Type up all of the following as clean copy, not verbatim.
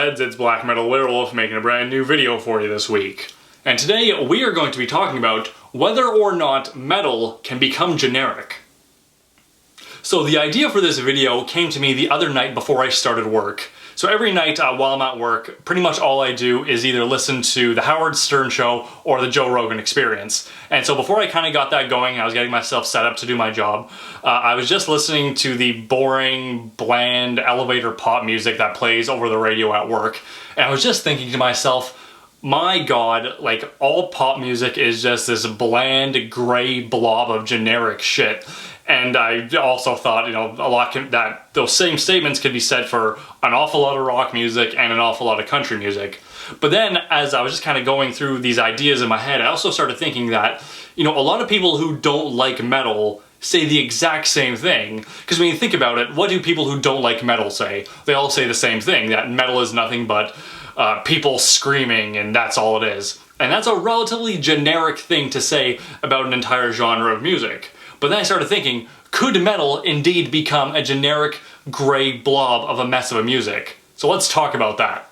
metalheads, it's Blackmetalwerewolf making a brand new video for you this week. And today we are going to be talking about whether or not metal can become generic. So the idea for this video came to me the other night before I started work. So every night while I'm at work, pretty much all I do is either listen to the Howard Stern Show or the Joe Rogan Experience. And so before I kind of got that going, I was getting myself set up to do my job, I was just listening to the boring, bland elevator pop music that plays over the radio at work. And I was just thinking to myself, my God, like all pop music is just this bland, gray blob of generic shit. And I also thought, that those same statements could be said for an awful lot of rock music and an awful lot of country music. But then, as I was just kind of going through these ideas in my head, I also started thinking that, a lot of people who don't like metal say the exact same thing. Because when you think about it, what do people who don't like metal say? They all say the same thing, that metal is nothing but people screaming and that's all it is. And that's a relatively generic thing to say about an entire genre of music. But then I started thinking, could metal indeed become a generic gray blob of a mess of a music? So let's talk about that.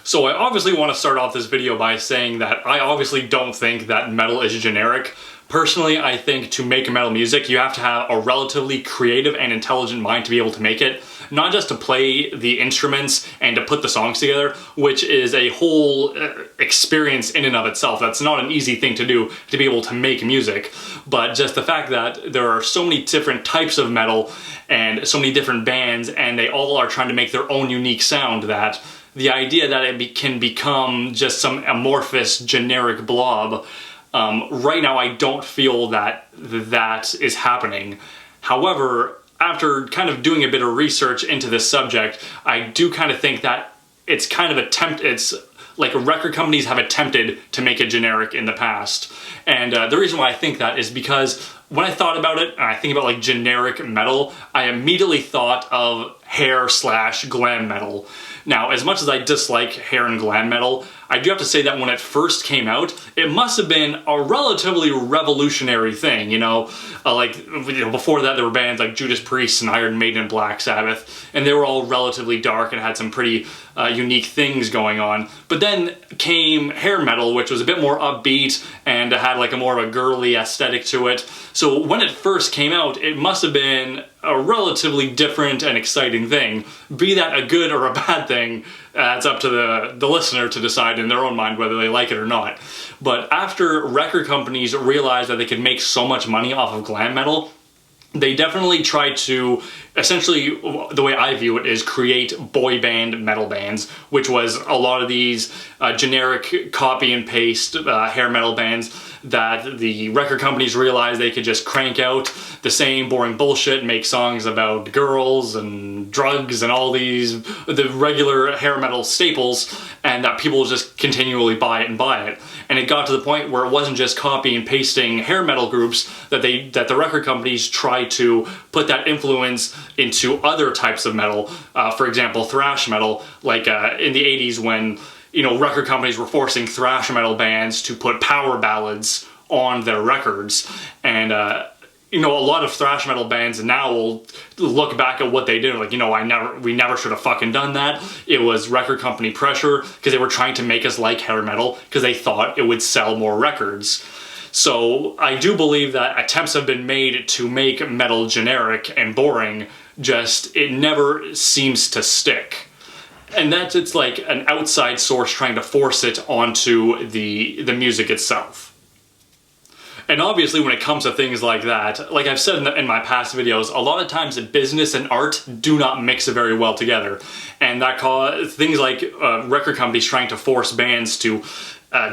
So I obviously want to start off this video by saying that I obviously don't think that metal is generic. Personally, I think to make metal music, you have to have a relatively creative and intelligent mind to be able to make it. Not just to play the instruments and to put the songs together, which is a whole experience in and of itself. That's not an easy thing to do, to be able to make music. But just the fact that there are so many different types of metal and so many different bands, and they all are trying to make their own unique sound, that the idea that it can become just some amorphous, generic blob, right now I don't feel that that is happening. However, after kind of doing a bit of research into this subject, I do kind of think that it's like record companies have attempted to make it generic in the past. And the reason why I think that is because when I thought about it, and I think about like generic metal, I immediately thought of hair/glam metal. Now, as much as I dislike hair and glam metal, I do have to say that when it first came out, it must have been a relatively revolutionary thing, before that there were bands like Judas Priest and Iron Maiden and Black Sabbath, and they were all relatively dark and had some pretty unique things going on. But then came hair metal, which was a bit more upbeat and had like a more of a girly aesthetic to it. So when it first came out, it must have been a relatively different and exciting thing. Be that a good or a bad thing, it's up to the listener to decide in their own mind whether they like it or not. But after record companies realized that they could make so much money off of glam metal, they definitely tried to, essentially, the way I view it, is create boy band metal bands, which was a lot of these generic copy and paste hair metal bands that the record companies realized they could just crank out the same boring bullshit, make songs about girls and drugs and all the regular hair metal staples, and that people just continually buy it. And it got to the point where it wasn't just copy and pasting hair metal groups, that the record companies tried to put that influence into other types of metal. For example, thrash metal, like in the 80s when record companies were forcing thrash metal bands to put power ballads on their records. And a lot of thrash metal bands now will look back at what they did like, we never should have fucking done that. It was record company pressure because they were trying to make us like hair metal because they thought it would sell more records. So I do believe that attempts have been made to make metal generic and boring, just it never seems to stick. And it's like an outside source trying to force it onto the music itself. And obviously when it comes to things like that, like I've said in my past videos, a lot of times business and art do not mix very well together. And that causes things like record companies trying to force bands to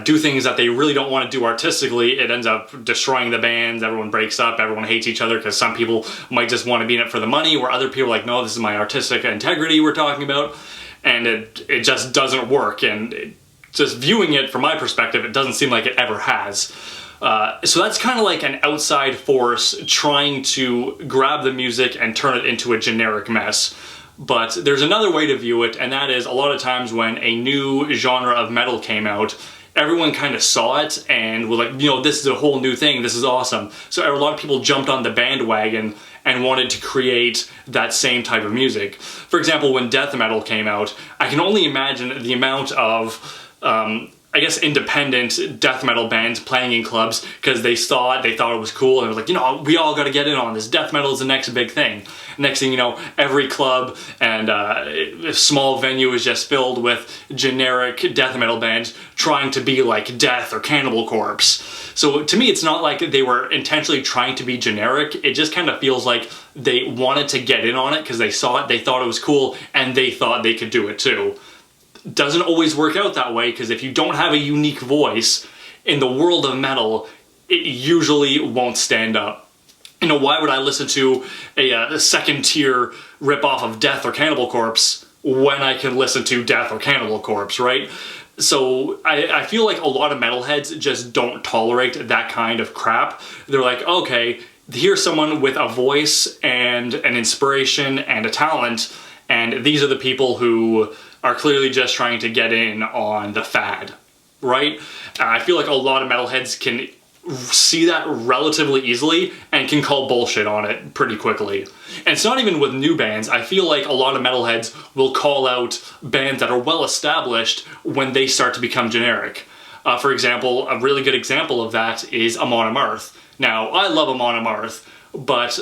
do things that they really don't want to do artistically. It ends up destroying the bands, everyone breaks up, everyone hates each other because some people might just want to be in it for the money, where other people are like, no, this is my artistic integrity we're talking about. And it just doesn't work. And just viewing it from my perspective, it doesn't seem like it ever has. So that's kind of like an outside force trying to grab the music and turn it into a generic mess. But there's another way to view it, and that is a lot of times when a new genre of metal came out, everyone kind of saw it and was like, this is a whole new thing, this is awesome. So a lot of people jumped on the bandwagon and wanted to create that same type of music. For example, when death metal came out, I can only imagine the amount of I guess independent death metal bands playing in clubs because they thought it was cool, and it was like, you know, we all got to get in on this. Death metal is the next big thing. Next thing you know, every club and a small venue is just filled with generic death metal bands trying to be like Death or Cannibal Corpse. So to me, it's not like they were intentionally trying to be generic. It just kind of feels like they wanted to get in on it because they saw it, they thought it was cool, and they thought they could do it too. Doesn't always work out that way, because if you don't have a unique voice in the world of metal, it usually won't stand up. You know, why would I listen to a second tier ripoff of Death or Cannibal Corpse when I can listen to Death or Cannibal Corpse, right? So I feel like a lot of metalheads just don't tolerate that kind of crap. They're like, okay, here's someone with a voice and an inspiration and a talent, and these are the people who are clearly just trying to get in on the fad, right? I feel like a lot of metalheads can see that relatively easily and can call bullshit on it pretty quickly. And it's not even with new bands. I feel like a lot of metalheads will call out bands that are well established when they start to become generic. For example, a really good example of that is Amon Amarth. Now, I love Amon Amarth, but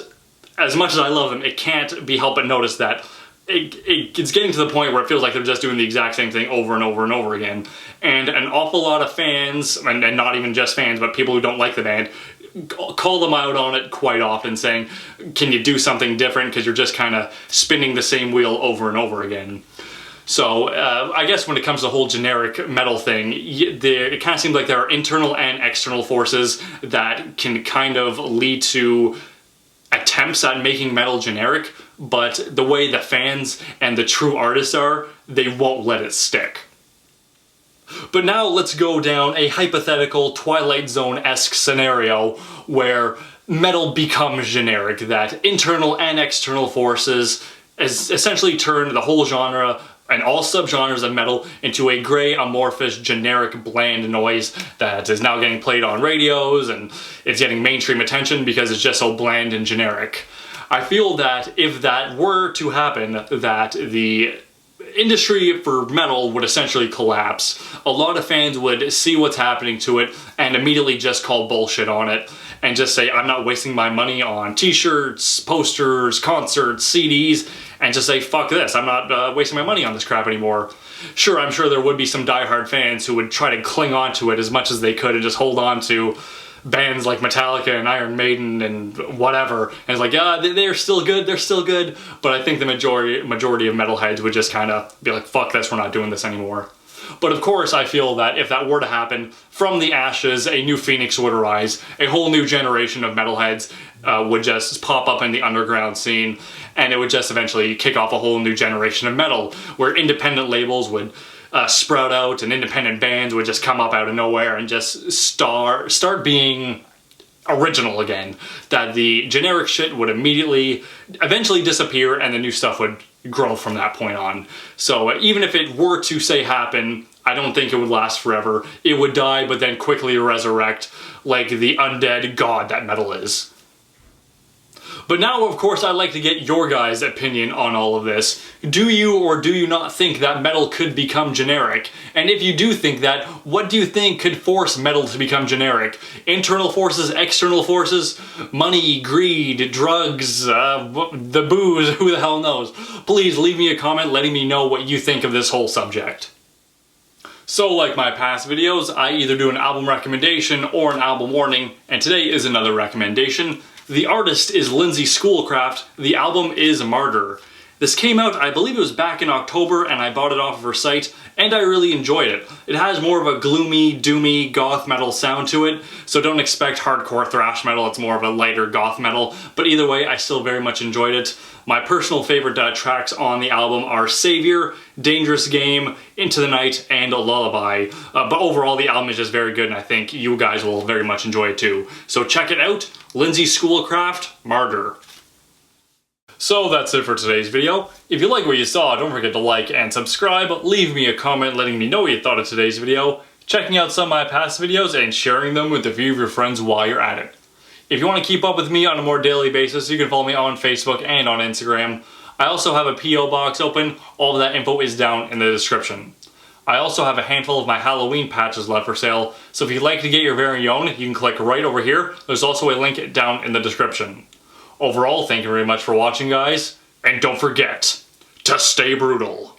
as much as I love them, it can't be helped but notice that it's getting to the point where it feels like they're just doing the exact same thing over and over and over again. And an awful lot of fans, and not even just fans, but people who don't like the band, call them out on it quite often, saying, can you do something different, because you're just kind of spinning the same wheel over and over again. So I guess when it comes to the whole generic metal thing, it kind of seems like there are internal and external forces that can kind of lead to attempts at making metal generic, but the way the fans and the true artists are, they won't let it stick. But now let's go down a hypothetical Twilight Zone-esque scenario where metal becomes generic, that internal and external forces essentially turn the whole genre and all subgenres of metal into a gray, amorphous, generic, bland noise that is now getting played on radios, and it's getting mainstream attention because it's just so bland and generic. I feel that if that were to happen, that the industry for metal would essentially collapse. A lot of fans would see what's happening to it and immediately just call bullshit on it and just say, I'm not wasting my money on t-shirts, posters, concerts, CDs, and just say, fuck this, I'm not wasting my money on this crap anymore. Sure, I'm sure there would be some diehard fans who would try to cling on to it as much as they could and just hold on to bands like Metallica and Iron Maiden and whatever, and it's like, yeah, they're still good, but I think the majority of metalheads would just kind of be like, fuck this, we're not doing this anymore. But of course, I feel that if that were to happen, from the ashes, a new phoenix would arise, a whole new generation of metalheads would just pop up in the underground scene, and it would just eventually kick off a whole new generation of metal, where independent labels would sprout out, and independent bands would just come up out of nowhere and just start being original again. That the generic shit would eventually disappear, and the new stuff would grow from that point on. So even if it were to, say, happen, I don't think it would last forever. It would die, but then quickly resurrect like the undead god that metal is. But now, of course, I'd like to get your guys' opinion on all of this. Do you or do you not think that metal could become generic? And if you do think that, what do you think could force metal to become generic? Internal forces, external forces, money, greed, drugs, the booze, who the hell knows? Please leave me a comment letting me know what you think of this whole subject. So, like my past videos, I either do an album recommendation or an album warning, and today is another recommendation. The artist is Lindsay Schoolcraft, the album is Martyr. This came out, I believe it was back in October, and I bought it off of her site, and I really enjoyed it. It has more of a gloomy, doomy, goth metal sound to it, so don't expect hardcore thrash metal, it's more of a lighter goth metal, but either way, I still very much enjoyed it. My personal favorite tracks on the album are Savior, Dangerous Game, Into the Night, and a Lullaby. But overall, the album is just very good, and I think you guys will very much enjoy it too. So check it out, Lindsay Schoolcraft, Martyr. So that's it for today's video. If you like what you saw, don't forget to like and subscribe, leave me a comment letting me know what you thought of today's video, checking out some of my past videos, and sharing them with a few of your friends while you're at it. If you want to keep up with me on a more daily basis, you can follow me on Facebook and on Instagram. I also have a P.O. box open. All of that info is down in the description. I also have a handful of my Halloween patches left for sale, so if you'd like to get your very own, you can click right over here. There's also a link down in the description. Overall, thank you very much for watching, guys, and don't forget to stay brutal.